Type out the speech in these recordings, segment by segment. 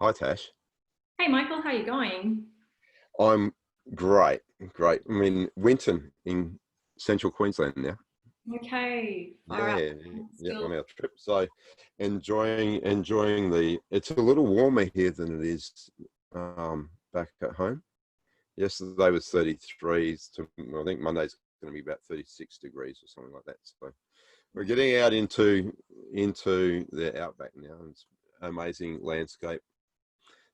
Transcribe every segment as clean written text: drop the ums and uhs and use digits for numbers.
Hi Tash. Hey Michael, how you going? I'm great, great. I'm in Winton in central Queensland now. Okay, far out. Yeah, yeah, Still, on our trip. So enjoying the it's a little warmer here than it is back at home. Yesterday was 33s to I think Monday's gonna be about 36 degrees or something like that. So we're getting out into the outback now. It's amazing landscape.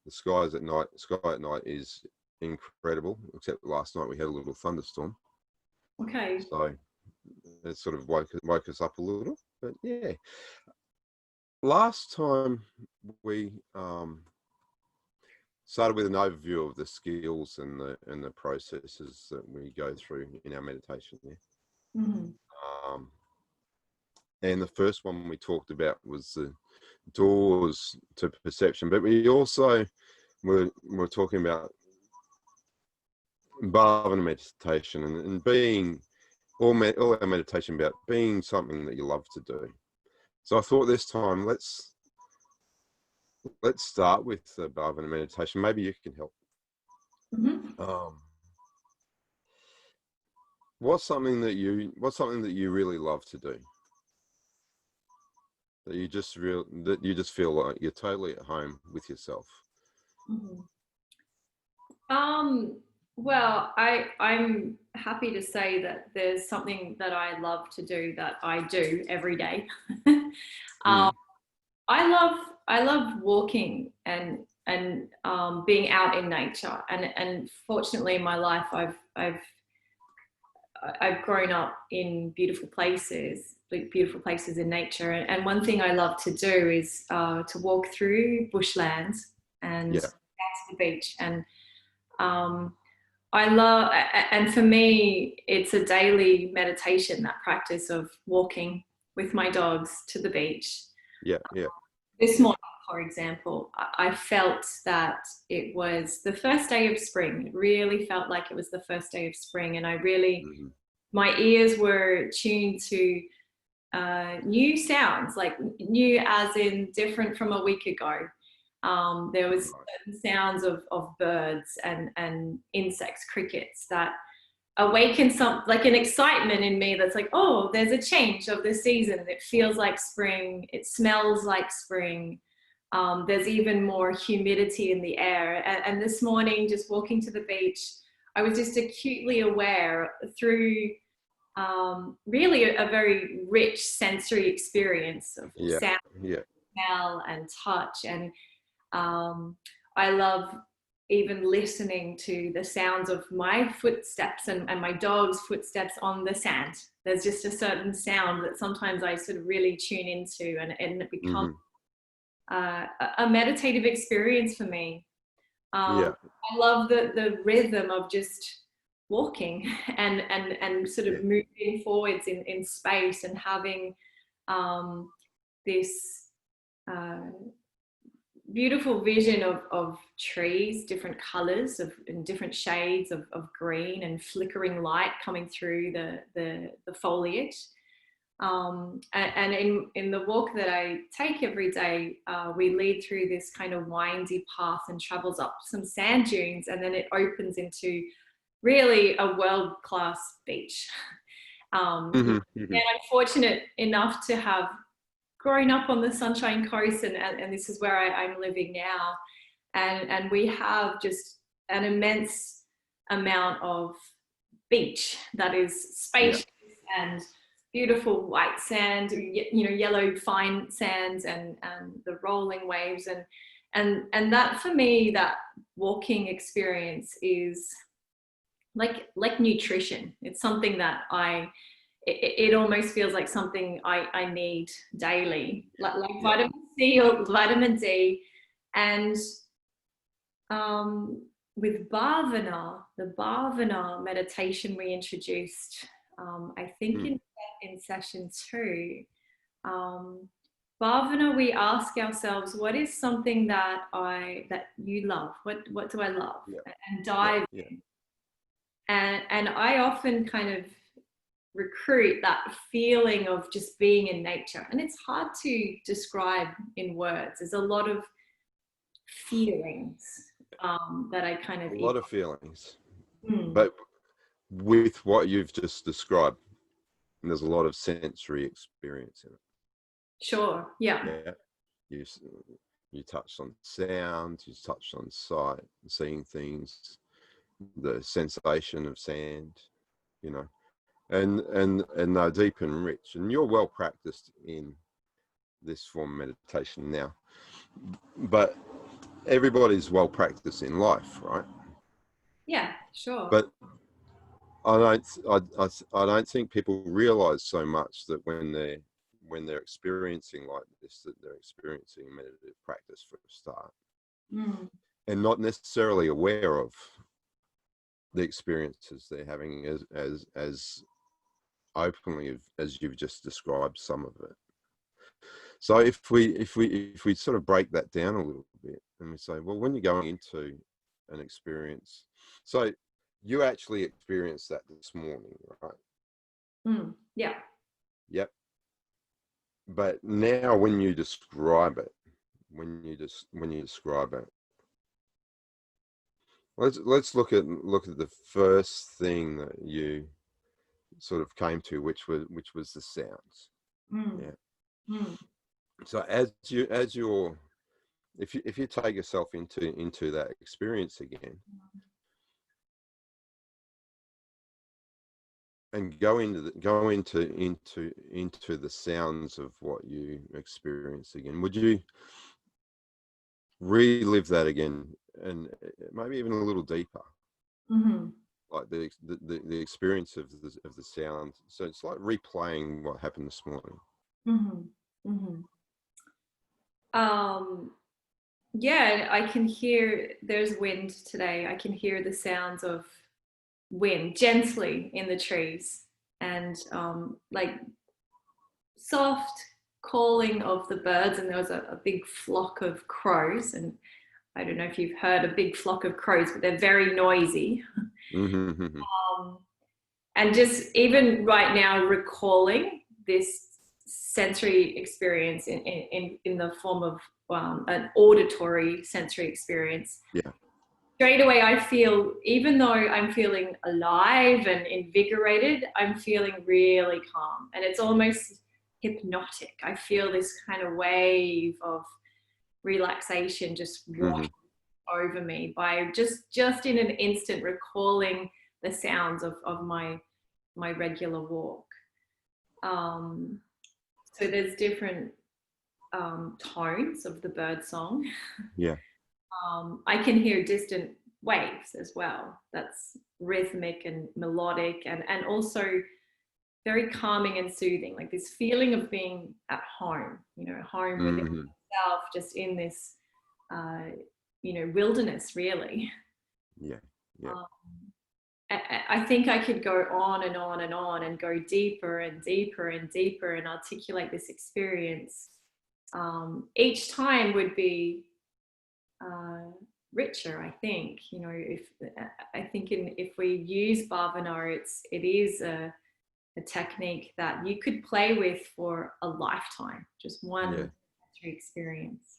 The sky at night is incredible, except last night we had a little thunderstorm. okay. So it sort of woke us up a little. But yeah, last time we started with an overview of the skills and the processes that we go through in our meditation there. Mhm. Um, and the first one we talked about was the doors to perception, but we also were talking about bhavana meditation and being all our meditation about being something that you love to do. So I thought this time let's start with the bhavana meditation. Maybe you can help. Mhm. Um, what's something that you really love to do, that you just feel like you're totally at home with yourself? Mhm. Um, well, I'm happy to say that there's something that I love to do that I do every day. Um, Mm, I love walking and being out in nature. And fortunately in my life I've grown up in beautiful places in nature. And one thing I love to do is to walk through bushlands and yeah, down to the beach. And um, I love, and for me, it's a daily meditation, that practice of walking with my dogs to the beach. yeah, yeah, This morning, for example, I felt that it was the first day of spring. It really felt like it was the first day of spring. And hmm, my ears were tuned to new sounds, like new as in different from a week ago. There was right, certain sounds of birds and insects, crickets, that awakened some like an excitement in me that's like, oh, there's a change of the season. It feels like spring. It smells like spring. There's even more humidity in the air. And this morning, just walking to the beach, I was just acutely aware through really a very rich sensory experience of yeah, sound, yeah, smell, and touch. And um, I love even listening to the sounds of my footsteps and my dog's footsteps on the sand. There's just a certain sound that sometimes I sort of really tune into, and it becomes hmm, a meditative experience for me. yeah, I love the rhythm of just walking and sort yeah, of moving forwards in space and having this uh, beautiful vision of trees, different colors and different shades of green and flickering light coming through the foliage. And in the walk that I take every day, we lead through this kind of windy path and travels up some sand dunes, and then it opens into really a world-class beach. hmm, And hmm, I'm fortunate enough to have grown up on the Sunshine Coast, and this is where I'm living now. And we have just an immense amount of beach that is yeah, spacious and beautiful white sand, yellow fine sands, and the rolling waves. And that for me, that walking experience is like nutrition. It's something that it almost feels like something I need daily, like yeah, vitamin C or vitamin D. And with Bhavana, the Bhavana meditation we introduced, I think mm, in session two, um, Bhavana, we ask ourselves, what is something that you love? What do I love? yeah, And yeah, dive. yeah, And I often kind of recruit that feeling of just being in nature. And it's hard to describe in words. There's a lot of feelings that I kind of A lot of feelings. Mm. But with what you've just described, there's a lot of sensory experience in it. Sure. Yeah. Yeah. You touched on sound, you touched on sight, seeing things, the sensation of sand, you know, and they're deep and rich. And you're well practiced in this form of meditation now, but everybody's well practiced in life, right? Yeah. Sure. But I don't think people realize so much that when they're experiencing like this, that they're experiencing meditative practice for a start, and not necessarily aware of the experiences they're having as openly as you've just described some of it. So if we sort of break that down a little bit and we say, well, when you're going into an experience, so you actually experienced that this morning, right? Yeah. Yep. But now when you describe it, let's look at the first thing that you sort of came to, which was the sounds. Yeah. So if you take yourself into that experience again and go into the sounds of what you experience again, would you relive that again, and maybe even a little deeper, like the experience of the sound? So it's like replaying what happened this morning. Yeah, I can hear there's wind today. I can hear the sounds of wind gently in the trees, and like soft calling of the birds. And there was a big flock of crows, and I don't know if you've heard a big flock of crows, but they're very noisy. And just even right now, recalling this sensory experience in the form of an auditory sensory experience. Yeah. Straight away, I feel, even though I'm feeling alive and invigorated, I'm feeling really calm, and it's almost hypnotic. I feel this kind of wave of relaxation just wash over me by just in an instant recalling the sounds of my regular walk. So there's different tones of the bird song. Yeah. I can hear distant waves as well. That's rhythmic and melodic, and also very calming and soothing, like this feeling of being at home, home within yourself, just in this wilderness, really. Yeah. I think I could go on and on and on and go deeper and deeper and deeper and articulate this experience. Each time would be richer, I think. If we use bhavana, it is a technique that you could play with for a lifetime, just one experience.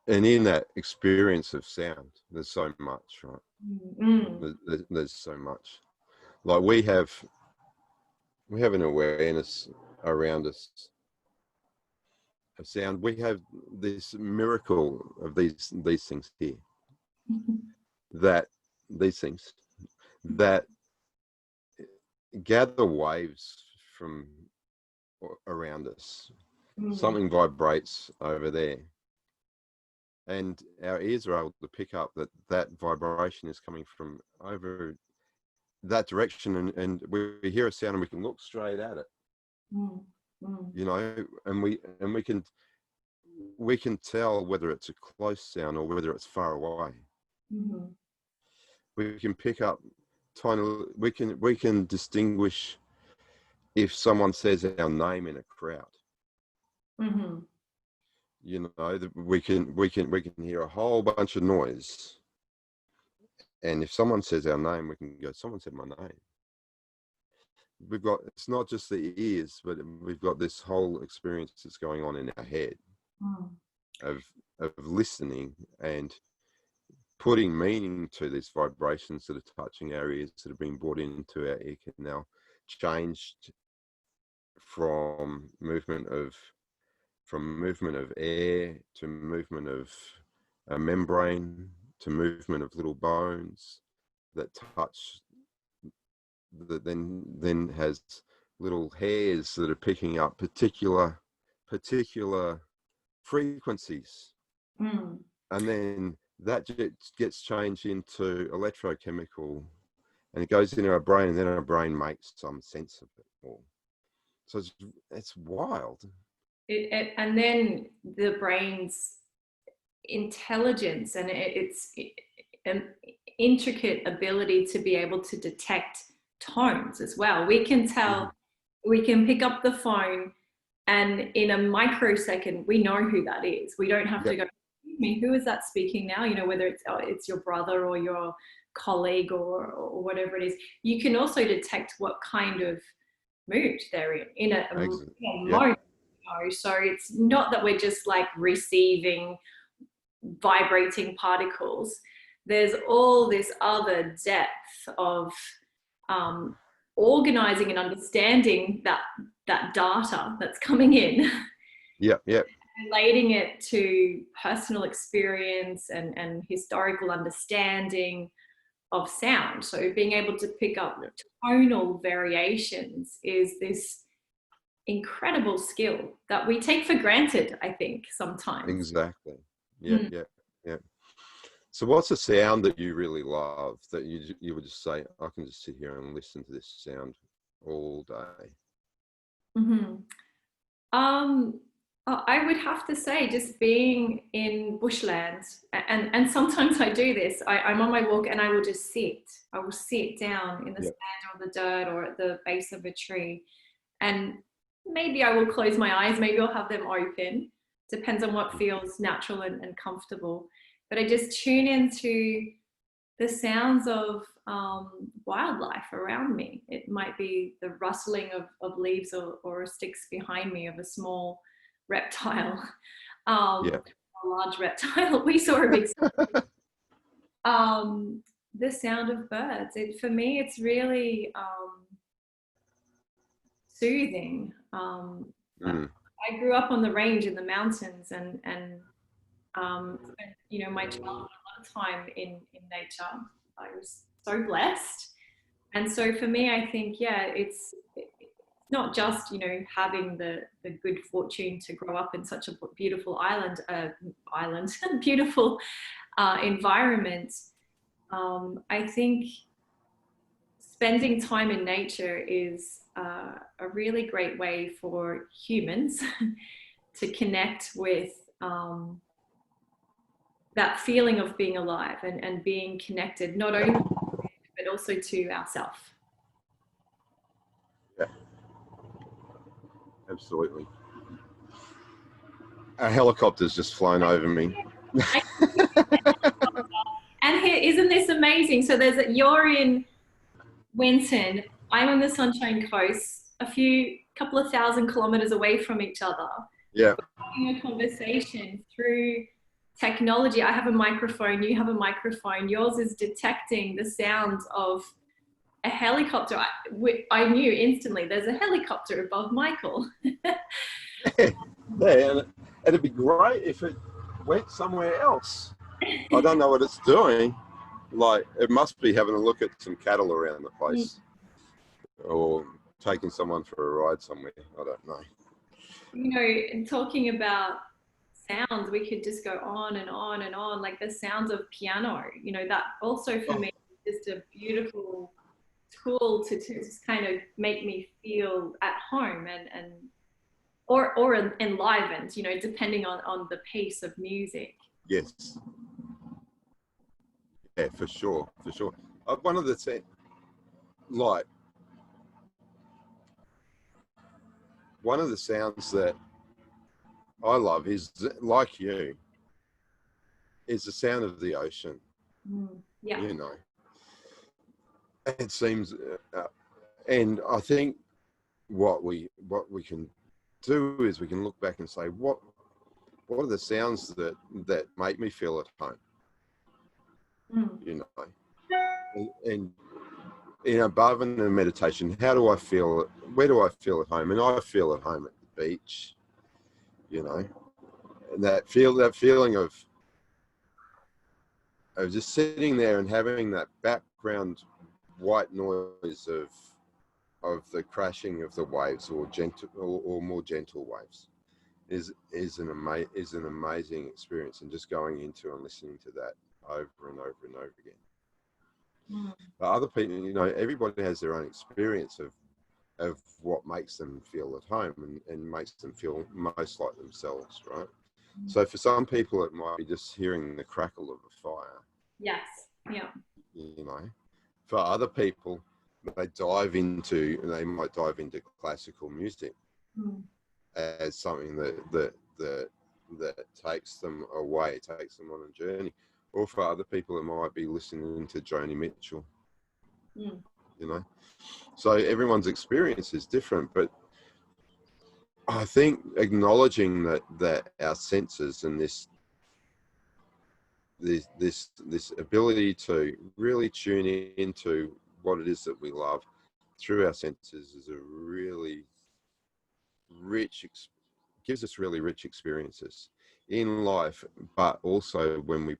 And in that experience of sound, there's so much, right? There's so much. Like we have an awareness around us of sound. We have this miracle of these things here. These things that gather waves from around us. Something vibrates over there, and our ears are able to pick up that vibration is coming from over that direction, and we hear a sound and we can look straight at it, and we can tell whether it's a close sound or whether it's far away. We can pick up we can distinguish if someone says our name in a crowd. We can hear a whole bunch of noise, and if someone says our name, we can go, someone said my name. It's not just the ears, but we've got this whole experience that's going on in our head of listening and putting meaning to these vibrations that are touching our ears, that have been brought into our ear canal, changed from movement of air to movement of a membrane to movement of little bones that touch, that then has little hairs that are picking up particular frequencies, and then that gets changed into electrochemical, and it goes into our brain, and then our brain makes some sense of it all. So it's wild. And then the brain's intelligence and its an intricate ability to be able to detect tones as well. We can tell, we can pick up the phone, and in a microsecond we know who that is. We don't have to go, excuse me, who is that speaking now? You know, whether it's your brother or your colleague or whatever it is. You can also detect what kind of mood they're in a moment. So it's not that we're just like receiving vibrating particles. There's all this other depth of organizing and understanding that data that's coming in. Relating it to personal experience and historical understanding of sound. So being able to pick up tonal variations is this incredible skill that we take for granted, I think, sometimes. Exactly. Yeah. So what's a sound that you really love, that you would just say, I can just sit here and listen to this sound all day? I would have to say just being in bushland, and sometimes I do this. I'm on my walk and I will just sit. I will sit down in the sand or the dirt or at the base of a tree, and maybe I will close my eyes, maybe I'll have them open. Depends on what feels natural and comfortable. But I just tune into the sounds of wildlife around me. It might be the rustling of leaves or sticks behind me of a small reptile, a large reptile. We saw a big the sound of birds. For me, it's really soothing. I grew up on the range in the mountains and you know, my childhood, a lot of time in nature. I was so blessed. And so for me, I think, it's not just, you know, having the good fortune to grow up in such a beautiful beautiful environment. I think spending time in nature is a really great way for humans to connect with that feeling of being alive and being connected, not only but also to ourselves. Yeah, absolutely. A helicopter's just flown over me. And here, isn't this amazing? So you're in Winton, I'm on the Sunshine Coast, couple of thousand kilometers away from each other. Yeah. We're having a conversation through technology. I have a microphone, you have a microphone. Yours is detecting the sounds of a helicopter. I knew instantly there's a helicopter above Michael. And it'd be great if it went somewhere else. I don't know what it's doing. Like, it must be having a look at some cattle around the place, or taking someone for a ride somewhere. I don't know. You know, and talking about sounds, we could just go on and on and on, like the sounds of piano, you know, that also for me is just a beautiful tool to just kind of make me feel at home and or enlivened, you know, depending on the pace of music. Yes. Yeah, for sure. One of the things, like, one of the sounds that I love is, like you, is the sound of the ocean. Yeah. You know, it seems, and I think what we can do is we can look back and say, what what are the sounds that make me feel at home, you know, and above and in meditation, how do I feel? Where do I feel at home? And I feel at home at the beach, you know, and that feeling of just sitting there and having that background white noise of the crashing of the waves, or gentle or more gentle waves, is an amazing experience, and just going into and listening to that over and over and over again. But other people, you know, everybody has their own experience of what makes them feel at home and makes them feel most like themselves, right? So for some people, it might be just hearing the crackle of a fire. Yes. Yeah. You know, for other people, they might dive into classical music as something that takes them away, takes them on a journey. Or for other people, it might be listening to Joni Mitchell. You know, so everyone's experience is different, but I think acknowledging that our senses and this ability to really tune into what it is that we love through our senses is a really gives us really rich experiences in life, but also when we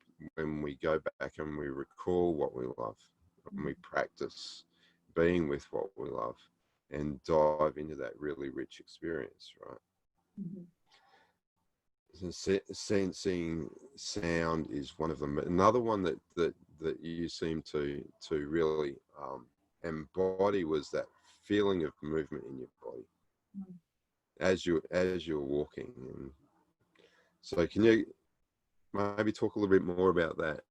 go back and we recall what we love, and we practice being with what we love and dive into that really rich experience, right? So sensing sound is one of them. Another one that you seem to really embody was that feeling of movement in your body as you're walking. And so can you maybe talk a little bit more about that?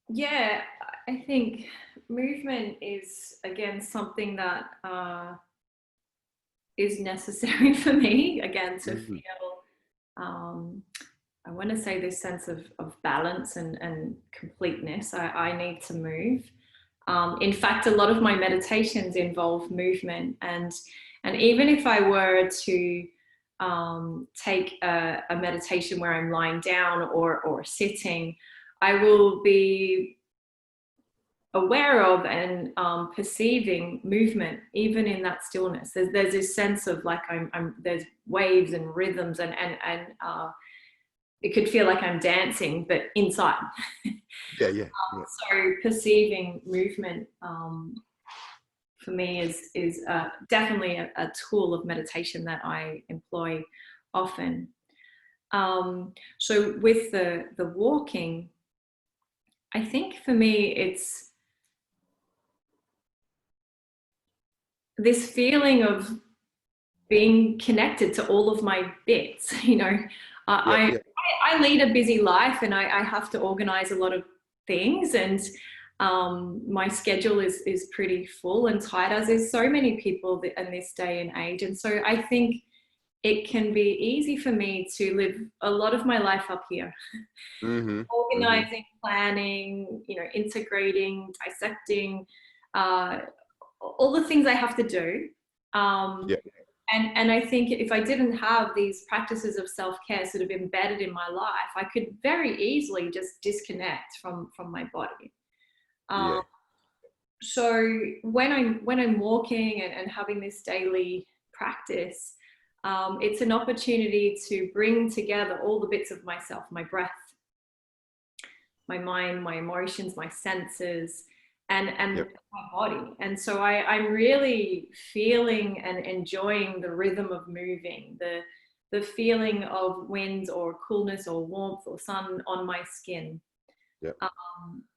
Yeah, I think movement is, again, something that is necessary for me, again, to feel, I want to say, this sense of balance and completeness. I need to move. In fact, a lot of my meditations involve movement, and even if I were to take a meditation where I'm lying down or sitting, I will be aware of and perceiving movement even in that stillness. There's this sense of like there's waves and rhythms, and it could feel like I'm dancing, but inside. Yeah. So perceiving movement for me is definitely a tool of meditation that I employ often. So with the walking, I think for me it's this feeling of being connected to all of my bits. You know, I lead a busy life, and I have to organize a lot of things, and my schedule is pretty full and tight, as is so many people in this day and age. And so I think it can be easy for me to live a lot of my life up here, organizing, planning, you know, integrating, dissecting, all the things I have to do. And I think if I didn't have these practices of self-care sort of embedded in my life, I could very easily just disconnect from my body. So when I'm walking and having this daily practice, it's an opportunity to bring together all the bits of myself: my breath, my mind, my emotions, my senses, and my body. And so I'm really feeling and enjoying the rhythm of moving, the feeling of wind or coolness or warmth or sun on my skin.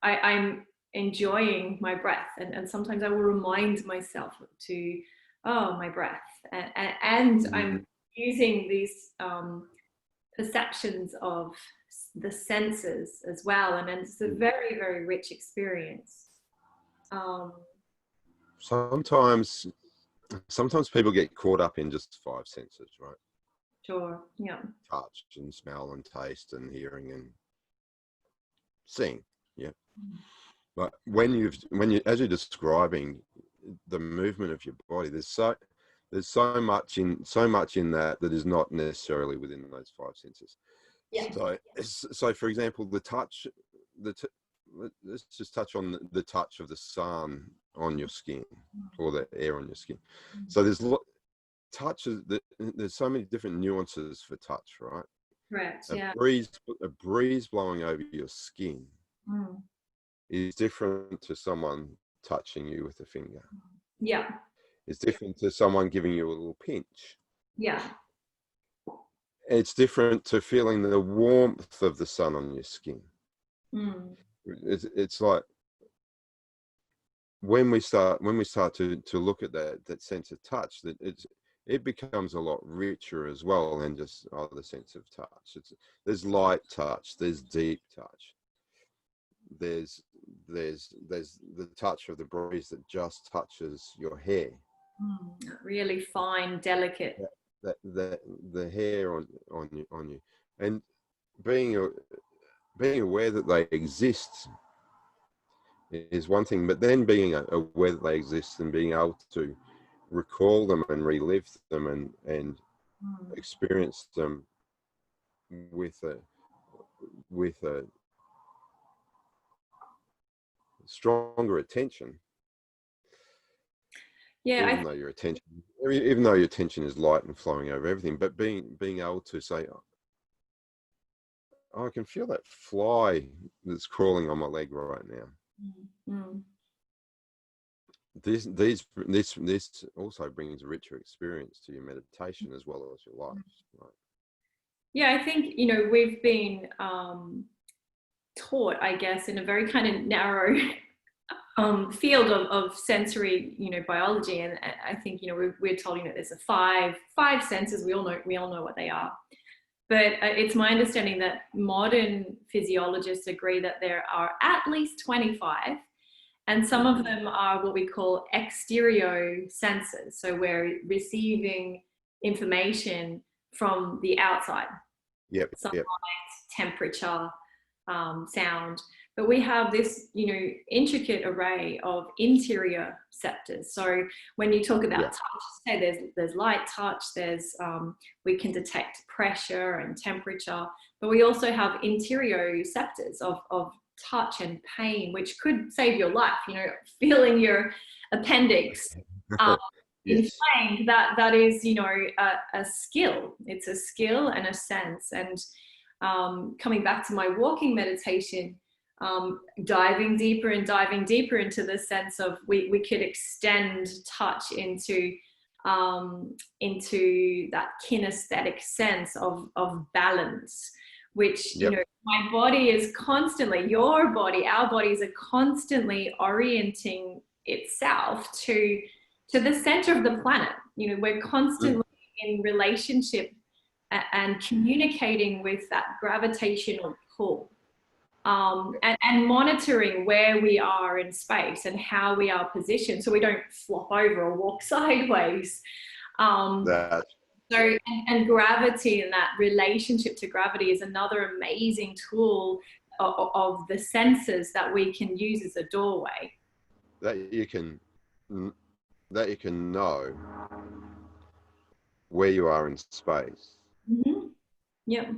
I'm enjoying my breath, and sometimes I will remind myself to, oh, my breath, and I'm using these perceptions of the senses as well, and it's a very, very rich experience. Sometimes people get caught up in just 5 senses, right? Sure. Yeah. Touch and smell and taste and hearing and seeing. Yeah. But when you as you're describing the movement of your body, there's there's so much in that is not necessarily within those five senses. Yeah. So for example, the touch, let's just touch on the touch of the sun on your skin, or the air on your skin. So there's touches that, there's so many different nuances for touch, right? Correct. A breeze blowing over your skin is different to someone touching you with a finger. Yeah. It's different to someone giving you a little pinch. Yeah. It's different to feeling the warmth of the sun on your skin. It's like when we start to look at that sense of touch, that it becomes a lot richer as well than just the sense of touch. There's light touch, there's deep touch, there's the touch of the breeze that just touches your hair, really fine, delicate. The hair on you, and being aware that they exist is one thing, but then being aware that they exist and being able to recall them and relive them and experience them with a stronger attention. Yeah, even though your attention is light and flowing over everything, but being able to say, oh, I can feel that fly that's crawling on my leg right now. This also brings a richer experience to your meditation as well as your life. Right? Yeah, I think, we've been taught, I guess, in a very kind of narrow field of sensory, biology, and I think, we're told that there's five senses. We all know what they are, but it's my understanding that modern physiologists agree that there are at least 25. And some of them are what we call exterior senses. So we're receiving information from the outside. Sunlight, temperature, sound. But we have this, intricate array of interior receptors. So when you talk about touch, say there's light touch, there's we can detect pressure and temperature, but we also have interior receptors of touch and pain, which could save your life. Feeling your appendix inflamed, that is, a skill. It's a skill and a sense. And coming back to my walking meditation, diving deeper into the sense of we could extend touch into that kinesthetic sense of balance, which my body is constantly, our bodies are constantly orienting itself to the center of the planet. We're constantly in relationship and communicating with that gravitational pull, and monitoring where we are in space and how we are positioned so we don't flop over or walk sideways. So, and gravity, and that relationship to gravity is another amazing tool of the senses that we can use as a doorway. That you can know where you are in space. Yep.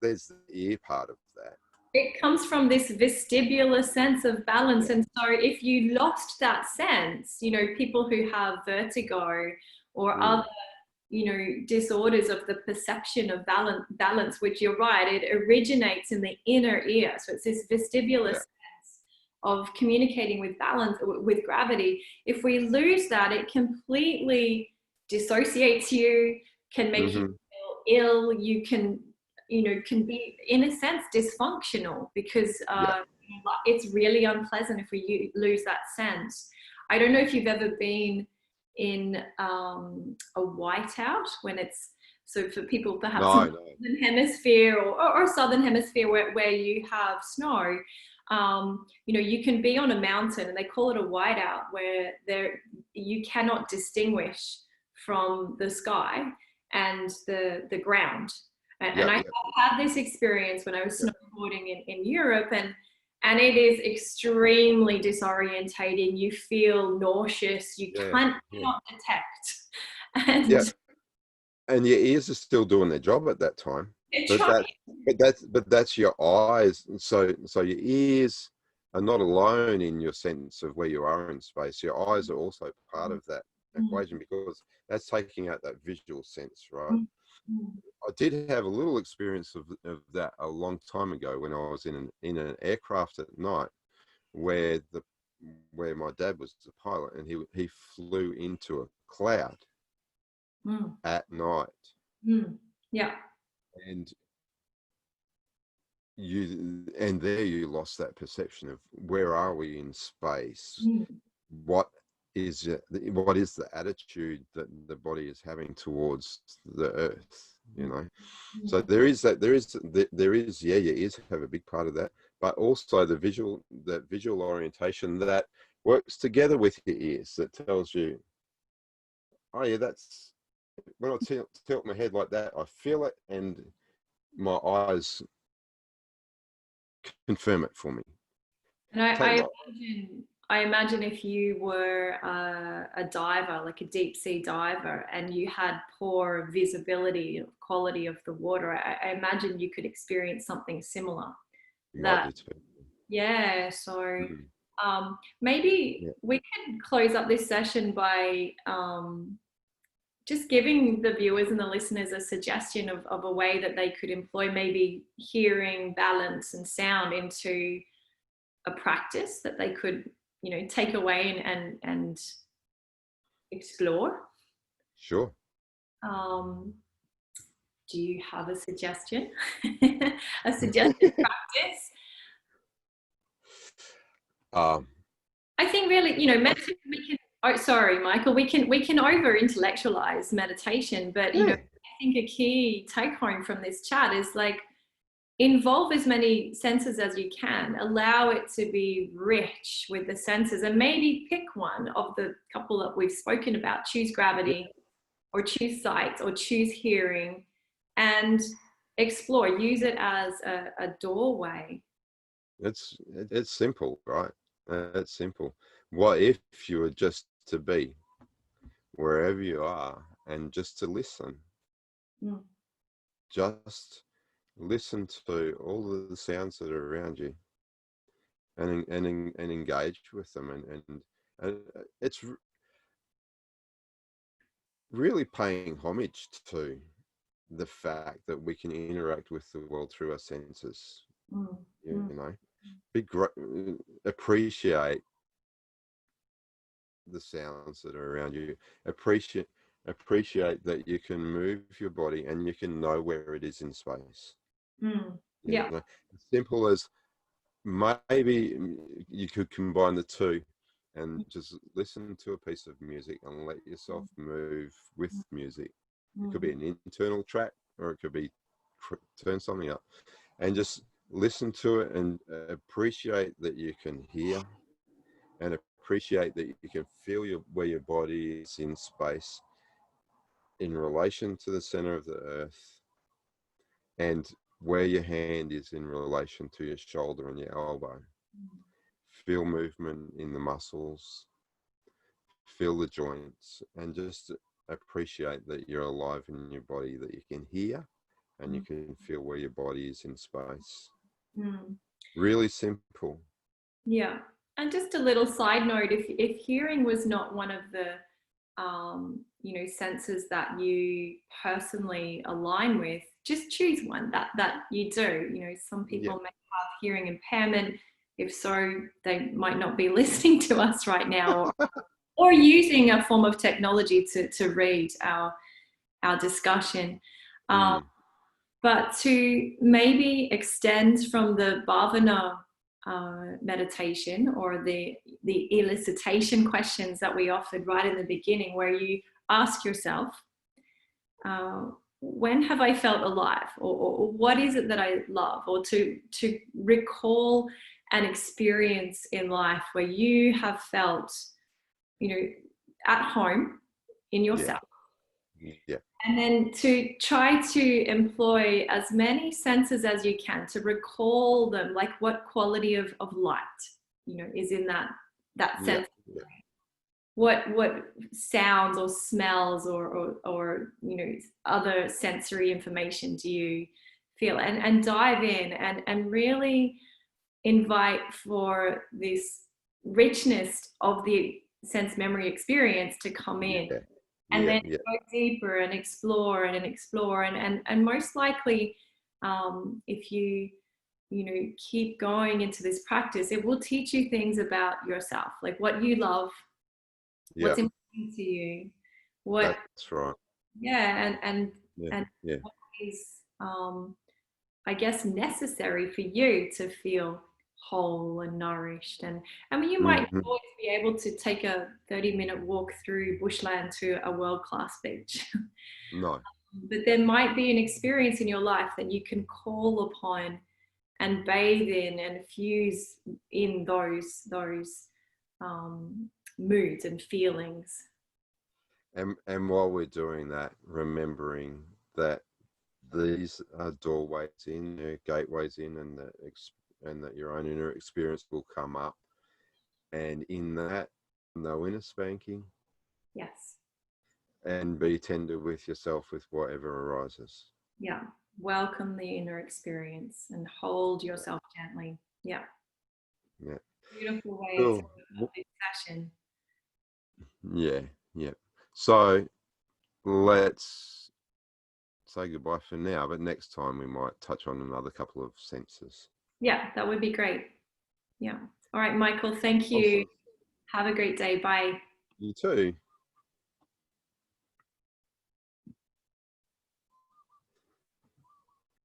There's the ear part of that. It comes from this vestibular sense of balance. And so if you lost that sense, people who have vertigo or other disorders of the perception of balance, which you're right, it originates in the inner ear. So it's this vestibular sense of communicating with balance, with gravity. If we lose that, it completely dissociates you, can make you feel ill. You can be, in a sense, dysfunctional, because it's really unpleasant if we lose that sense. I don't know if you've ever been in a whiteout, when it's, so for people perhaps in the Northern Hemisphere or Southern Hemisphere where you have snow, you can be on a mountain, and they call it a whiteout, where you cannot distinguish from the sky and the ground. And I have had this experience when I was snowboarding in Europe, and it is extremely disorientating. You feel nauseous. You cannot detect Yeah, And and your ears are still doing their job at that time, they're but trying. that's your eyes. So your ears are not alone in your sense of where you are in space. Your eyes are also part of that Mm, equation, because that's taking out that visual sense, right? mm, mm, I did have a little experience of that a long time ago when I was in an aircraft at night, where my dad was the pilot, and he flew into a cloud mm, at night. mm. Yeah. And there you lost that perception of where are we in space, Mm, what what is the attitude that the body is having towards the earth, you know. So mm. there is yeah, your ears have a big part of that, but also that visual orientation that works together with your ears, that tells you, oh yeah, that's when I tilt my head like that, I feel it, and my eyes confirm it for me. And Take my I imagine if you were a diver, like a deep sea diver, and you had poor visibility of quality of the water, I imagine you could experience something similar. might That, do too. yeah. So Mm, maybe yeah, we could close up this session by just giving the viewers and the listeners a suggestion of a way that they could employ maybe hearing, balance, and sound into a practice that they could, take away and explore. sure. Um, do you have a suggestion? A suggested practice? um I think really, meditation, we can, oh, sorry, Michael, we can over intellectualize meditation, but, yeah, I think a key take home from this chat is like, involve as many senses as you can, allow it to be rich with the senses, and maybe pick one of the couple that we've spoken about. Choose yeah, gravity, or choose sight, or choose hearing, and explore. Use it as a doorway. it's simple, right? It's simple. What if you were just to be wherever you are, and just to listen, Mm, just listen to all of the sounds that are around you, and engage with them, and it's really paying homage to the fact that we can interact with the world through our senses. mm, You mm, know, appreciate the sounds that are around you. Appreciate that you can move your body and you can know where it is in space. mm. You Yeah. know, as simple as maybe you could combine the two and just listen to a piece of music and let yourself move with music. It could Mm, be an internal track, or it could be turn something up and just listen to it, and appreciate that you can hear, and appreciate that you can feel where your body is in space in relation to the center of the earth, and where your hand is in relation to your shoulder and your elbow. Feel movement in the muscles, feel the joints, and just appreciate that you're alive in your body, that you can hear and you mm, can feel where your body is in space. mm. Really simple. Yeah. And just a little side note, if hearing was not one of the senses that you personally align with, just choose one that you do. Some Yeah. people may have hearing impairment. If so, they might not be listening to us right now, or using a form of technology to read our discussion. Um, Mm. but to maybe extend from the bhavana meditation, or the elicitation questions that we offered right in the beginning, where you ask yourself, when have I felt alive, or what is it that I love, or to recall an experience in life where you have felt, at home in Yeah. yourself. Yeah. And then to try to employ as many senses as you can to recall them, like what quality of light, is in that Yeah. sense. Yeah. what sounds or smells or other sensory information do you feel, and dive in and really invite for this richness of the sense memory experience to come in, and then go deeper and explore and most likely, if you keep going into this practice, it will teach you things about yourself, like what you love, what's important to you, what that's right. and what is I guess necessary for you to feel whole and nourished. And I mean, you might not always be able to take a 30-minute walk through bushland to a world-class beach. No. But there might be an experience in your life that you can call upon and bathe in and fuse in those moods and feelings. And while we're doing that, remembering that these are doorways in, gateways in, and that your own inner experience will come up, and in that, no inner spanking. Yes. And be tender with yourself with whatever arises. Yeah. Welcome the inner experience and hold yourself gently. Yeah. Yeah. Beautiful way Cool. to start this session. Yeah. So let's say goodbye for now, but next time we might touch on another couple of senses. Yeah, that would be great. Yeah. All right, Michael, thank you. Awesome. Have a great day. Bye. You too.